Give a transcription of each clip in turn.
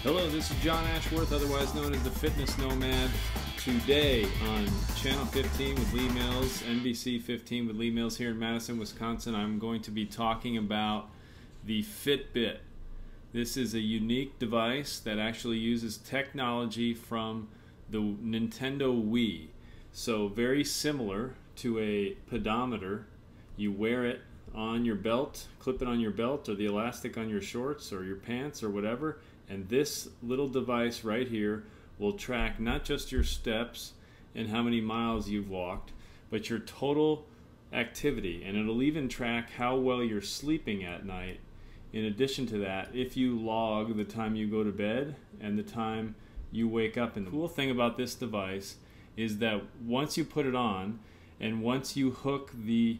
Hello, this is John Ashworth, otherwise known as the Fitness Nomad. Today on Channel 15 with Lee Mills, NBC 15 with Lee Mills here in Madison, Wisconsin, I'm going to be talking about the Fitbit. This is a unique device that actually uses technology from the Nintendo Wii. So very similar to a pedometer. You wear it on your belt, clip it on your belt or the elastic on your shorts or your pants or whatever, and this little device right here will track not just your steps and how many miles you've walked, but your total activity, and it'll even track how well you're sleeping at night. In addition to that, if you log the time you go to bed and the time you wake up in the morning. The cool thing about this device is that once you put it on and once you hook the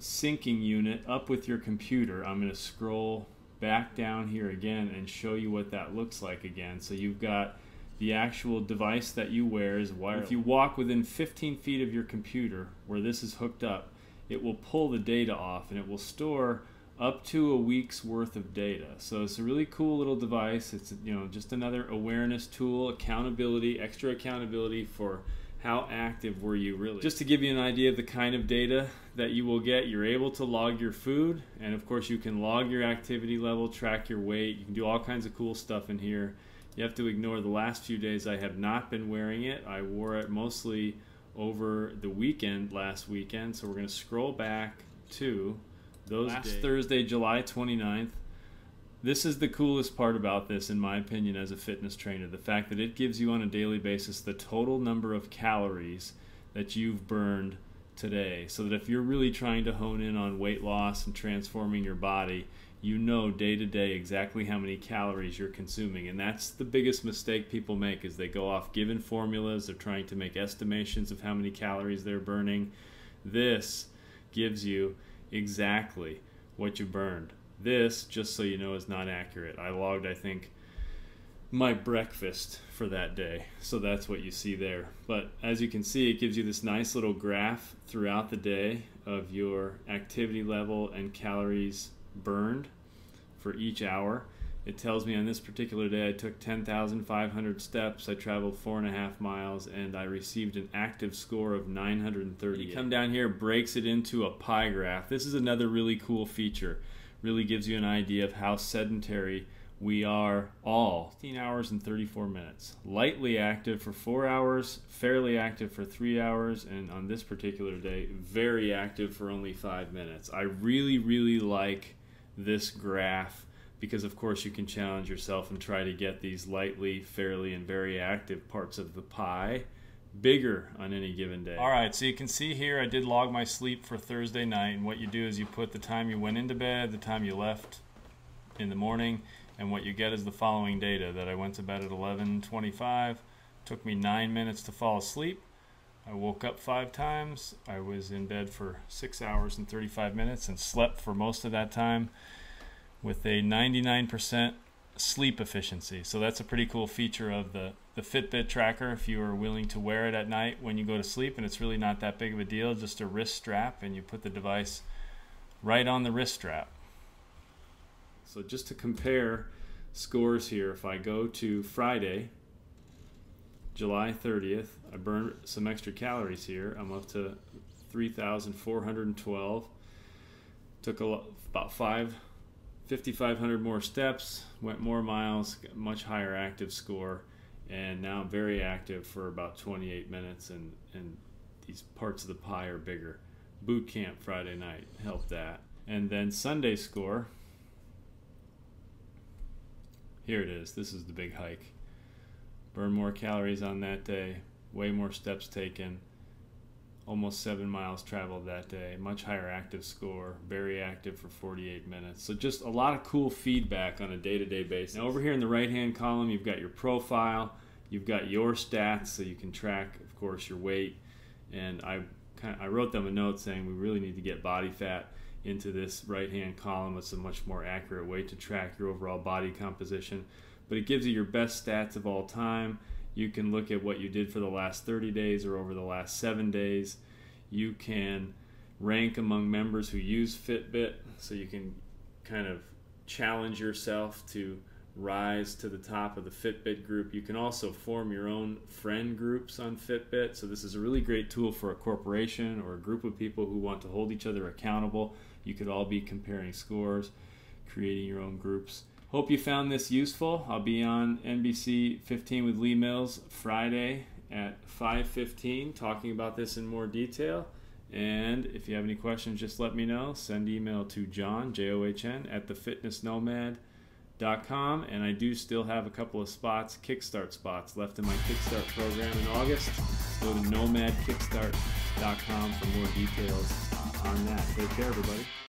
syncing unit up with your computer, I'm going to scroll back down here again and show you what that looks like again. So you've got the actual device that you wear is wireless. If you walk within 15 feet of your computer where this is hooked up, it will pull the data off and it will store up to a week's worth of data. So it's a really cool little device. It's, you know, just another awareness tool, accountability, extra accountability for how active were you really. Just to give you an idea of the kind of data that you will get, you're able to log your food, and of course you can log your activity level, track your weight, you can do all kinds of cool stuff in here. You have to ignore the last few days I have not been wearing it. I wore it mostly over the weekend, last weekend, so we're going to scroll back to those days. Thursday, July 29th. This is the coolest part about this, in my opinion, as a fitness trainer, the fact that it gives you on a daily basis the total number of calories that you've burned today, so that if you're really trying to hone in on weight loss and transforming your body, you know day to day exactly how many calories you're consuming. And that's the biggest mistake people make, is they go off given formulas, they're trying to make estimations of how many calories they're burning. This gives you exactly what you burned. This, just so you know, is not accurate. I logged, I think, my breakfast for that day, so that's what you see there. But as you can see, it gives you this nice little graph throughout the day of your activity level and calories burned for each hour. It tells me on this particular day I took 10,500 steps, I traveled 4.5 miles, and I received an active score of 930. You come down here, breaks it into a pie graph. This is another really cool feature. Really gives you an idea of how sedentary we are all. 15 hours and 34 minutes. Lightly active for 4 hours, fairly active for 3 hours, and on this particular day, very active for only 5 minutes. I really like this graph because, of course, you can challenge yourself and try to get these lightly, fairly, and very active parts of the pie bigger on any given day. Alright, so you can see here I did log my sleep for Thursday night, and what you do is you put the time you went into bed, the time you left in the morning, and what you get is the following data: that I went to bed at 11:25, took me 9 minutes to fall asleep, I woke up 5 times, I was in bed for 6 hours and 35 minutes and slept for most of that time with a 99% sleep efficiency. So that's a pretty cool feature of the Fitbit tracker if you are willing to wear it at night when you go to sleep, and it's really not that big of a deal, just a wrist strap, and you put the device right on the wrist strap. So just to compare scores here, if I go to Friday, July 30th, I burned some extra calories here. I'm up to 3,412. Took about 5,500 more steps, went more miles, got much higher active score, and now I'm very active for about 28 minutes, and these parts of the pie are bigger. Boot camp Friday night helped that. And then Sunday score, here it is. This is the big hike. Burn more calories on that day, way more steps taken, almost 7 miles traveled that day, much higher active score, very active for 48 minutes. So just a lot of cool feedback on a day-to-day basis. Now over here in the right-hand column, you've got your profile, you've got your stats, so you can track, of course, your weight. And I wrote them a note saying we really need to get body fat into this right-hand column. It's a much more accurate way to track your overall body composition. But it gives you your best stats of all time. You can look at what you did for the last 30 days or over the last 7 days. You can rank among members who use Fitbit, so you can kind of challenge yourself to rise to the top of the Fitbit group. You can also form your own friend groups on Fitbit. So this is a really great tool for a corporation or a group of people who want to hold each other accountable. You could all be comparing scores, creating your own groups. Hope you found this useful. I'll be on NBC 15 with Lee Mills Friday at 5:15 talking about this in more detail. And if you have any questions, just let me know. Send email to John, John, at thefitnessnomad.com. And I do still have a couple of spots, Kickstart spots, left in my Kickstart program in August. Go to nomadkickstart.com for more details on that. Take care, everybody.